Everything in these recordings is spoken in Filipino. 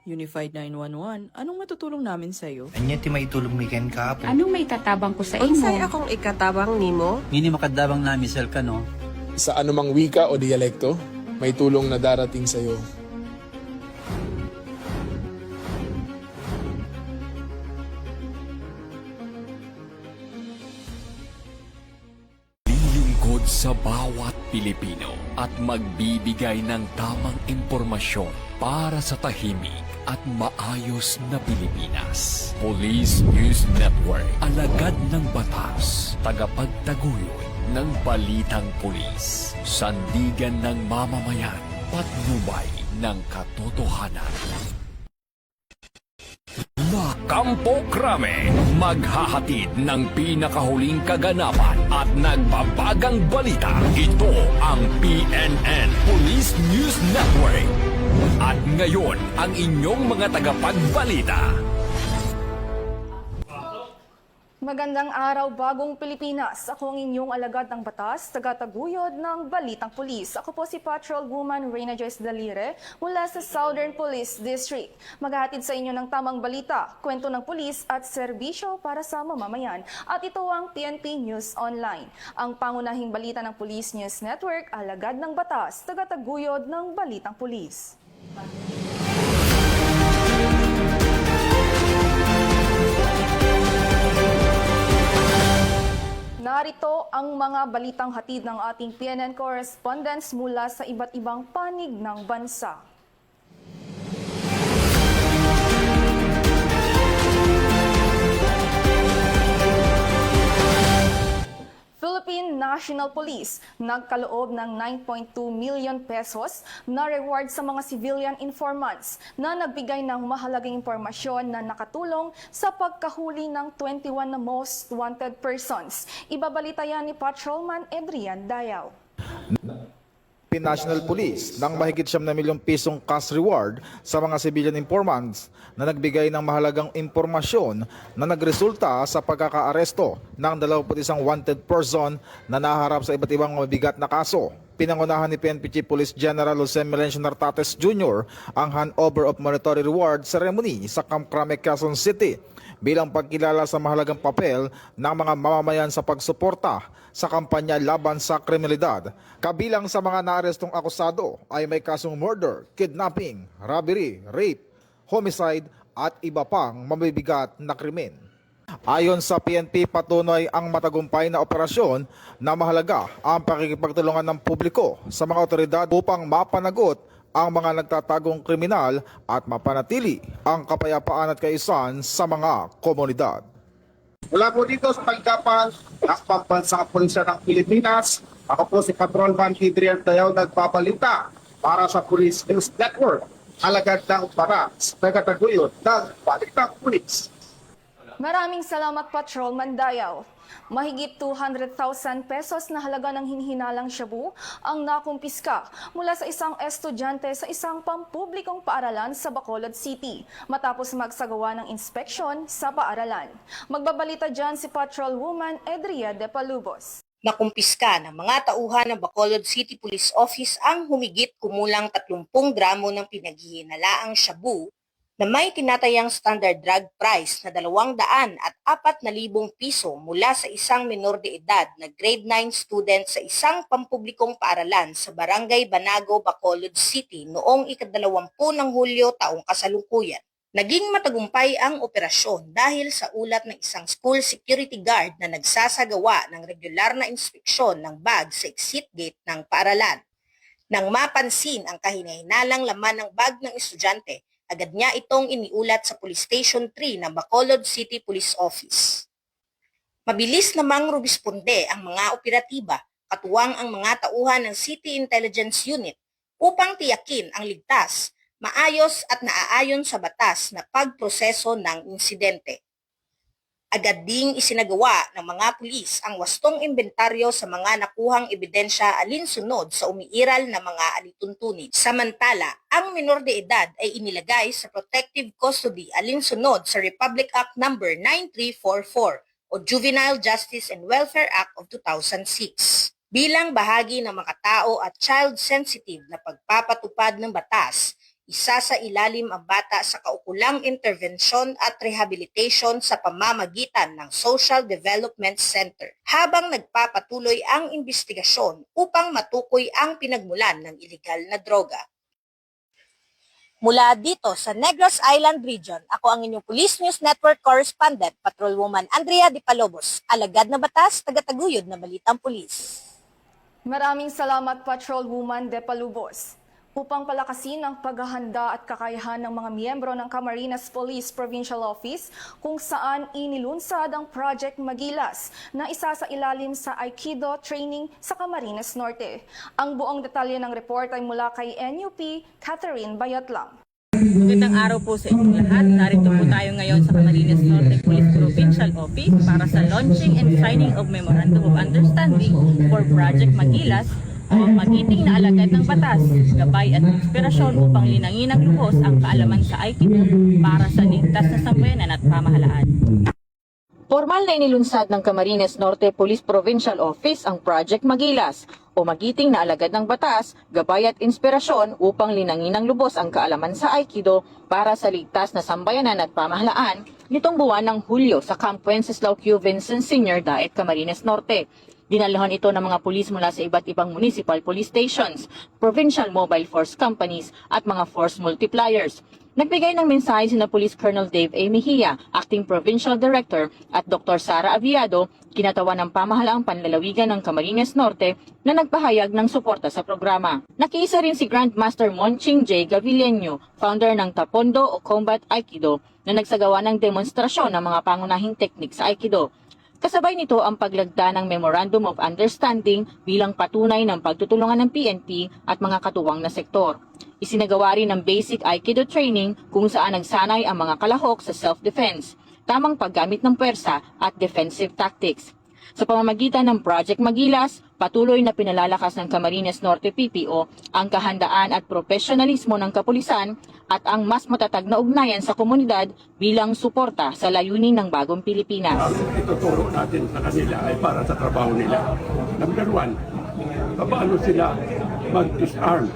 Unified 911, anong matutulong namin sa'yo? Anya ti maitulong mi ken kapo. Anong may tatabang ko sa Unsay imo? akong ikatabang nimo? Ngini makadabang na misal ka no. Sa anumang wika o dialekto, may tulong na darating sa iyo. Lilingkod sa bawat Pilipino at magbibigay ng tamang impormasyon para sa tahimik at maayos na Pilipinas. Police News Network, alagad ng batas, tagapagtaguyod ng balitang pulis, sandigan ng mamamayan, patnubay ng katotohanan. La Campo Crame, maghahatid ng pinakahuling kaganapan at nagbabagang balita. Ito ang PNN Police News Network. At ngayon, ang inyong mga tagapagbalita. Magandang araw, bagong Pilipinas. Ako ang inyong alagad ng batas, tagataguyod ng Balitang Pulis. Ako po si Patrolwoman Reyna Joyce Dalire mula sa Southern Police District. Maghahatid sa inyo ng tamang balita, kwento ng pulis at serbisyo para sa mamamayan. At ito ang PNP News Online. Ang pangunahing balita ng Police News Network, alagad ng batas, tagataguyod ng Balitang Pulis. Narito ang mga balitang hatid ng ating PNN correspondents mula sa iba't ibang panig ng bansa. Philippine National Police nagkaloob ng 9.2 million pesos na reward sa mga civilian informants na nagbigay ng mahalagang impormasyon na nakatulong sa pagkahuli ng 21 na most wanted persons. Ibabalita yan ni Patrolman Adrian Dayaw. National Police ng mahigit 7 na milyong pisong cash reward sa mga civilian informants na nagbigay ng mahalagang impormasyon na nagresulta sa pagkakaaresto ng 21 wanted person na naharap sa iba't ibang mabigat na kaso. Pinangunahan ni PNP Chief Police General Jose Melencio Nartates Jr. ang handover of monetary reward ceremony sa Camp Crame, Quezon City bilang pagkilala sa mahalagang papel ng mga mamamayan sa pagsuporta sa kampanya laban sa kriminalidad. Kabilang sa mga naarestong akusado ay may kasong murder, kidnapping, robbery, rape, homicide at iba pang mabibigat na krimen. Ayon sa PNP, patuloy ang matagumpay na operasyon na mahalaga ang pakikipagtulungan ng publiko sa mga otoridad upang mapanagot ang mga nagtatagong kriminal at mapanatili ang kapayapaan at kaisan sa mga komunidad. Mula po dito sa tanggapan ng Pambansang Pulisya ng Pilipinas, ako po si Patrolman Adrian Dayaw nagpabalita para sa Police News Network, alagad ng para sa tagataguyod ng Balitang Pulis. Maraming salamat, Patrolman Dayaw. Mahigit 200,000 pesos na halaga ng hinihinalang shabu ang nakumpiska mula sa isang estudyante sa isang pampublikong paaralan sa Bacolod City matapos magsagawa ng inspeksyon sa paaralan. Magbabalita dyan si Patrolwoman Edria de Palubos. Nakumpiska ng mga tauhan ng Bacolod City Police Office ang humigit kumulang 30 gramo ng pinaghihinalaang shabu na may tinatayang standard drug price na 204,000 piso mula sa isang minor de edad na grade 9 student sa isang pampublikong paaralan sa Barangay Banago, Bacolod City noong ika-20 ng Hulyo taong kasalukuyan. Naging matagumpay ang operasyon dahil sa ulat ng isang school security guard na nagsasagawa ng regular na inspeksyon ng bag sa exit gate ng paaralan. Nang mapansin ang kahinahinalang laman ng bag ng estudyante, agad niya itong iniulat sa Police Station 3 ng Bacolod City Police Office. Mabilis namang rumisponde ang mga operatiba, katuwang ang mga tauhan ng City Intelligence Unit upang tiyakin ang ligtas, maayos at naaayon sa batas na pagproseso ng insidente. Agad ding isinagawa ng mga pulis ang wastong inventaryo sa mga nakuhang ebidensya alinsunod sa umiiral na mga alituntunin. Samantala, ang minor de edad ay inilagay sa protective custody alinsunod sa Republic Act No. 9344 o Juvenile Justice and Welfare Act of 2006. Bilang bahagi ng makatao at child-sensitive na pagpapatupad ng batas, Isa sa ilalim ang bata sa kaukulang intervensyon at rehabilitation sa pamamagitan ng Social Development Center habang nagpapatuloy ang investigasyon upang matukoy ang pinagmulan ng ilegal na droga. Mula dito sa Negros Island Region, ako ang inyong Police News Network Correspondent, Patrolwoman Andrea Di Palobos, alagad na batas, tagataguyod na balitang pulis. Maraming salamat, Patrolwoman De Palubos. Upang palakasin ang paghahanda at kakayahan ng mga miyembro ng Camarines Police Provincial Office kung saan inilunsad ang Project Magilas na isa sa ilalim sa Aikido training sa Camarines Norte. Ang buong detalye ng report ay mula kay NUP Catherine Bayatlang. Magandang araw po sa inyong lahat. Narito po tayo ngayon sa Camarines Norte Police Provincial Office para sa launching and signing of Memorandum of Understanding for Project Magilas o magiting na alagad ng batas, gabay at inspirasyon upang linangin ng lubos ang kaalaman sa Aikido para sa ligtas na sambayanan at pamahalaan. Formal na inilunsad ng Camarines Norte Police Provincial Office ang Project Magilas o magiting na alagad ng batas, gabay at inspirasyon upang linangin ng lubos ang kaalaman sa Aikido para sa ligtas na sambayanan at pamahalaan nitong buwan ng Hulyo sa Camp Wenceslao Q. Vincent Sr. Daet, Camarines Norte. Dinalahan ito ng mga pulis mula sa iba't ibang municipal police stations, provincial mobile force companies at mga force multipliers. Nagbigay ng mensahe sina Police Colonel Dave A. Mejia, Acting Provincial Director, at Dr. Sara Aviado, kinatawan ng pamahalaang panlalawigan ng Camarines Norte na nagpahayag ng suporta sa programa. Nakiisa rin si Grandmaster Monching J. Gavileño, founder ng Taekwondo o Combat Aikido, na nagsagawa ng demonstrasyon ng mga pangunahing teknik sa Aikido. Kasabay nito ang paglagda ng Memorandum of Understanding bilang patunay ng pagtutulungan ng PNP at mga katuwang na sektor. Isinagawa rin ng basic Aikido training kung saan nagsanay ang mga kalahok sa self-defense, tamang paggamit ng puwersa at defensive tactics. Sa pamamagitan ng Project Magilas, patuloy na pinalalakas ng Camarines Norte PPO ang kahandaan at profesionalismo ng kapulisan at ang mas matatag na ugnayan sa komunidad bilang suporta sa layunin ng bagong Pilipinas. Ang ituturo natin sa kanila ay para sa trabaho nila. Number one, paano sila mag-disarm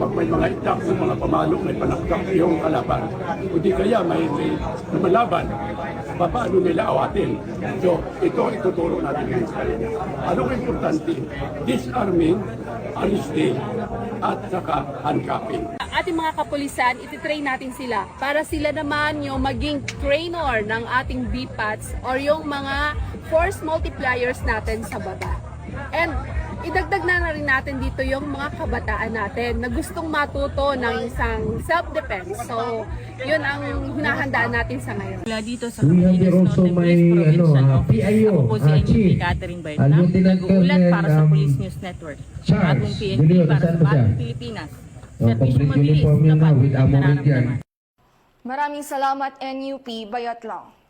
kapag may mga itak o mga pamalo, may panaktak yung kalaban. O di kaya may lumalaban, paano nila awatin. So, ito ituturo natin ngayon sa kanila. Anong importante? Disarming, arresting, at saka handcuffing. Ating mga kapulisan, ititrain natin sila para sila naman yung maging trainer ng ating BPATs or yung mga force multipliers natin sa baba. And idagdag na rin natin dito yung mga kabataan natin na gustong matuto ng isang self-defense. So, yun ang hinahandaan natin sa ngayon. Mula dito sa Camarines Norte Police Provincial Office, ako po si NUP Catherine Bayatlang, nag-uulat para sa Police News Network. Bagong PNP para sa bagong Pilipinas. Serbisyong mabilis, tapat at nararamdaman. Maraming salamat, NUP Bayatlang.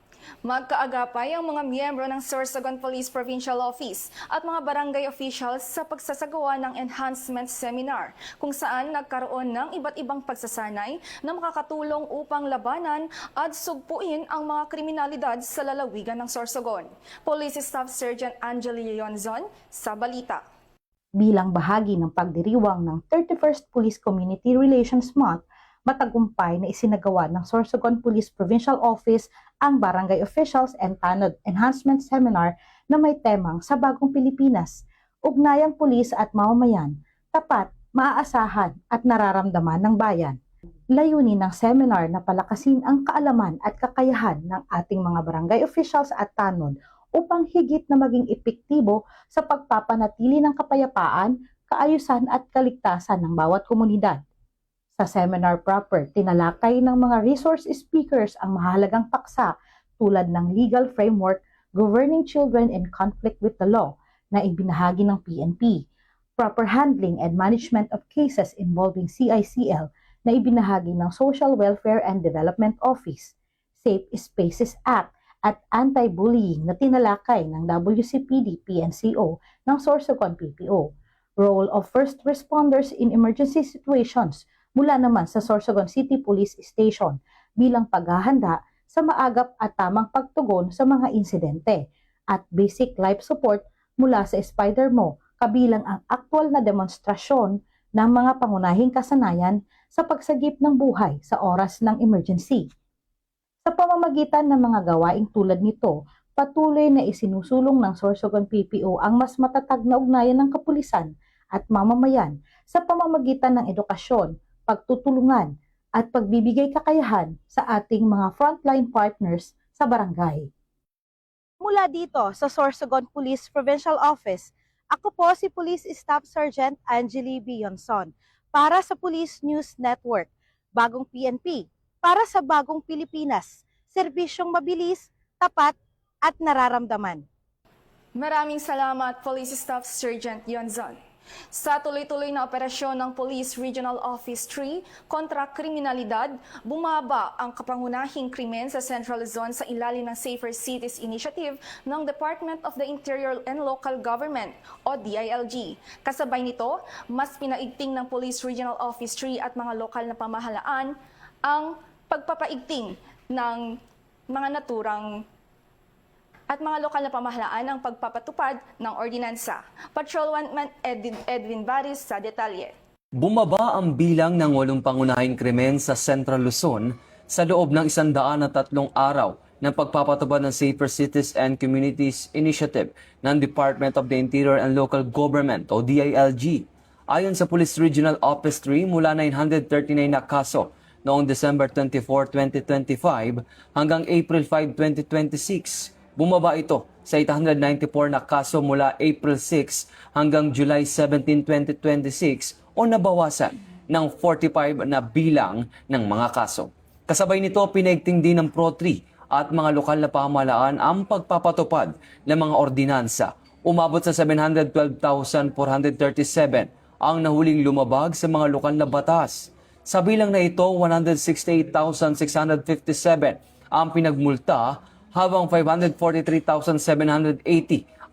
Magkaagapay ang mga miyembro ng Sorsogon Police Provincial Office at mga barangay officials sa pagsasagawa ng enhancement seminar kung saan nagkaroon ng iba't ibang pagsasanay na makakatulong upang labanan at sugpuin ang mga kriminalidad sa lalawigan ng Sorsogon. Police Staff Sergeant Angeli Yonzon sa balita. Bilang bahagi ng pagdiriwang ng 31st Police Community Relations Month, matagumpay na isinagawa ng Sorsogon Police Provincial Office ang Barangay Officials and Tanod Enhancement Seminar na may temang Sa Bagong Pilipinas, Ugnayang Pulis at Mamamayan, Tapat, Maaasahan at Nararamdaman ng Bayan. Layunin ng seminar na palakasin ang kaalaman at kakayahan ng ating mga barangay officials at tanod upang higit na maging epektibo sa pagpapanatili ng kapayapaan, kaayusan at kaligtasan ng bawat komunidad. Sa seminar proper, tinalakay ng mga resource speakers ang mahalagang paksa tulad ng legal framework governing children in conflict with the law na ibinahagi ng PNP, proper handling and management of cases involving CICL na ibinahagi ng Social Welfare and Development Office, Safe Spaces Act at anti-bullying na tinalakay ng WCPD-PNCO ng Sorsogon PPO, role of first responders in emergency situations mula naman sa Sorsogon City Police Station bilang paghahanda sa maagap at tamang pagtugon sa mga insidente at basic life support mula sa Spider-Mo kabilang ang aktwal na demonstrasyon ng mga pangunahing kasanayan sa pagsagip ng buhay sa oras ng emergency. Sa pamamagitan ng mga gawaing tulad nito, patuloy na isinusulong ng Sorsogon PPO ang mas matatag na ugnayan ng kapulisan at mamamayan sa pamamagitan ng edukasyon, pagtutulungan at pagbibigay kakayahan sa ating mga frontline partners sa barangay. Mula dito sa Sorsogon Police Provincial Office, ako po si Police Staff Sergeant Angeli Bionson para sa Police News Network, Bagong PNP, para sa Bagong Pilipinas, serbisyong mabilis, tapat at nararamdaman. Maraming salamat, Police Staff Sergeant Yonzon. Sa tuloy-tuloy na operasyon ng Police Regional Office 3 kontra kriminalidad, bumaba ang kapangunahing krimen sa Central Luzon sa ilalim ng Safer Cities Initiative ng Department of the Interior and Local Government o DILG. Kasabay nito, mas pinaigting ng Police Regional Office 3 at mga lokal na pamahalaan ang pagpapaigting ng mga naturang at mga lokal na pamahalaan ang pagpapatupad ng ordinansa. Patrol 1 Edwin Baris sa detalye. Bumaba ang bilang ng 8 pangunahing krimen sa Central Luzon sa loob ng 103 araw ng pagpapatupad ng Safer Cities and Communities Initiative ng Department of the Interior and Local Government o DILG. Ayon sa Police Regional Office 3, mula 939 na kaso noong December 24, 2025 hanggang April 5, 2026. Bumaba ito sa 894 na kaso mula April 6 hanggang July 17, 2026 o nabawasan ng 45 na bilang ng mga kaso. Kasabay nito, pinaigting din ng Pro-3 at mga lokal na pamahalaan ang pagpapatupad ng mga ordinansa. Umabot sa 712,437 ang nahuling lumabag sa mga lokal na batas. Sa bilang na ito, 168,657 ang pinagmulta habang 543,780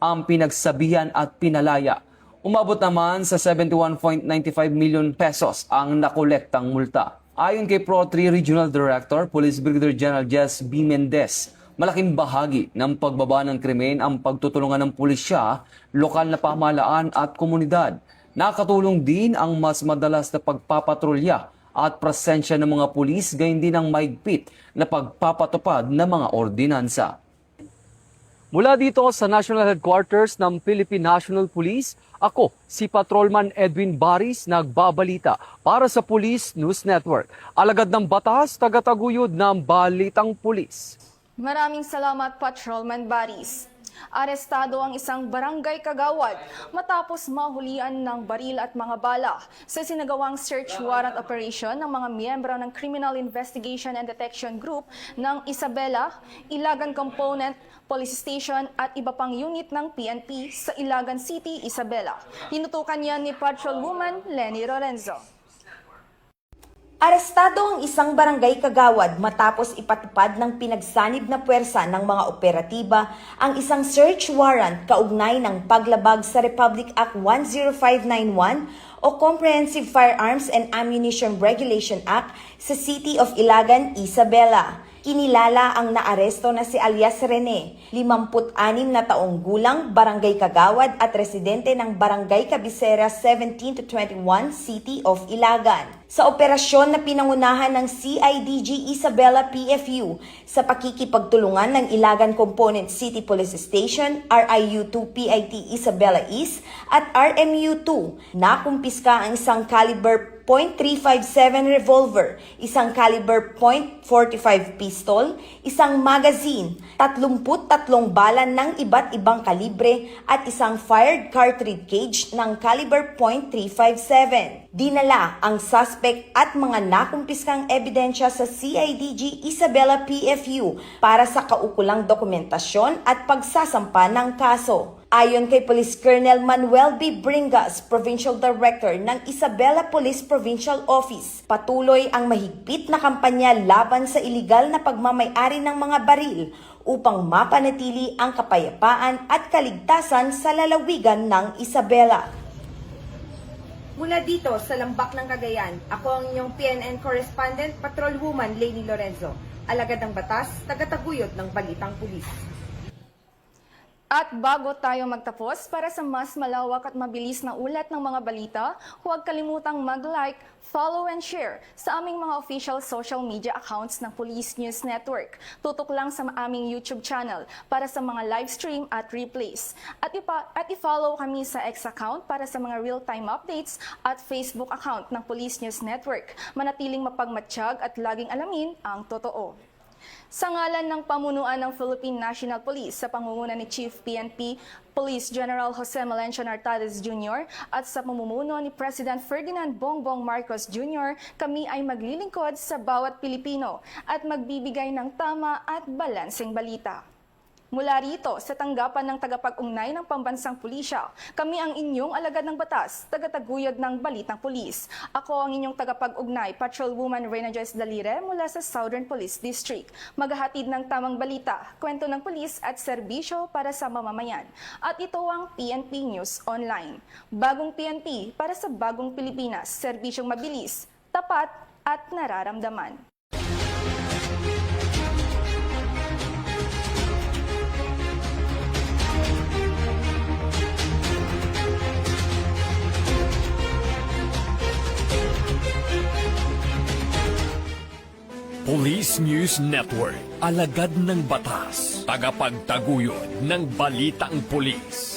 ang pinagsabihan at pinalaya. Umabot naman sa 71.95 million pesos ang nakolektang multa. Ayon kay Pro-3 Regional Director, Police Brigadier General Jess B. Mendez, malaking bahagi ng pagbaba ng krimen ang pagtutulungan ng pulisya, lokal na pamahalaan at komunidad. Nakatulong din ang mas madalas na pagpapatrolya at presensya ng mga pulis, gayon din ang maigpit na pagpapatupad ng mga ordinansa. Mula dito sa National Headquarters ng Philippine National Police, ako si Patrolman Edwin Baris, nagbabalita para sa Police News Network. Alagad ng batas, tagataguyod ng Balitang Pulis. Maraming salamat, Patrolman Baris. Arestado ang isang barangay kagawad matapos mahulian ng baril at mga bala sa sinagawang search warrant operation ng mga miyembro ng Criminal Investigation and Detection Group ng Isabela, Ilagan Component Police Station at iba pang unit ng PNP sa Ilagan City, Isabela. Tinutukan yan ni Patrolwoman Lenny Lorenzo. Arestado ang isang barangay kagawad matapos ipatupad ng pinagsanib na puwersa ng mga operatiba ang isang search warrant kaugnay ng paglabag sa Republic Act 10591 o Comprehensive Firearms and Ammunition Regulation Act sa City of Ilagan, Isabela. Kinilala ang naaresto na si alias Rene, 56 na taong gulang, barangay kagawad at residente ng Barangay Cabecera 17 to 21, City of Ilagan. Sa operasyon na pinangunahan ng CIDG Isabela PFU sa pakikipagtulungan ng Ilagan Component City Police Station, RIU-2 PIT Isabela East at RMU-2, nakumpiska ang isang caliber .357 revolver, isang caliber .45 pistol, isang magazine, 33 bala ng iba't ibang kalibre at isang fired cartridge cage ng caliber .357. Dinala ang suspect at mga nakumpiskang ebidensya sa CIDG Isabela PFU para sa kaukulang dokumentasyon at pagsasampa ng kaso. Ayon kay Police Colonel Manuel B. Bringas, Provincial Director ng Isabela Police Provincial Office, patuloy ang mahigpit na kampanya laban sa iligal na pagmamay-ari ng mga baril upang mapanatili ang kapayapaan at kaligtasan sa lalawigan ng Isabela. Mula dito sa Lambak ng Cagayan, ako ang inyong PNN Correspondent, Patrolwoman Lenny Lorenzo. Alagad ng batas, tagataguyod ng Balitang Pulis. At bago tayo magtapos, para sa mas malawak at mabilis na ulat ng mga balita, huwag kalimutang mag-like, follow and share sa aming mga official social media accounts ng Police News Network. Tutok lang sa aming YouTube channel para sa mga live stream at replays. At i-follow kami sa X account para sa mga real-time updates at Facebook account ng Police News Network. Manatiling mapagmatsyag at laging alamin ang totoo. Sa ngalan ng pamunuan ng Philippine National Police sa pangunguna ni Chief PNP Police General Jose Melencio Nartades Jr. at sa pamumuno ni President Ferdinand Bongbong Marcos Jr., kami ay maglilingkod sa bawat Pilipino at magbibigay ng tama at balanseng balita. Mula rito sa tanggapan ng tagapag-ugnay ng Pambansang Pulisya, kami ang inyong alagad ng batas, tagataguyod ng Balitang Pulis. Ako ang inyong tagapag-ugnay, Patrolwoman Reyna Joyce Dalire mula sa Southern Police District. Maghahatid ng tamang balita, kwento ng pulis at serbisyo para sa mamamayan. At ito ang PNP News Online. Bagong PNP para sa bagong Pilipinas, serbisyong mabilis, tapat at nararamdaman. Police News Network, alagad ng batas, tagapagtaguyod ng balitang pulis.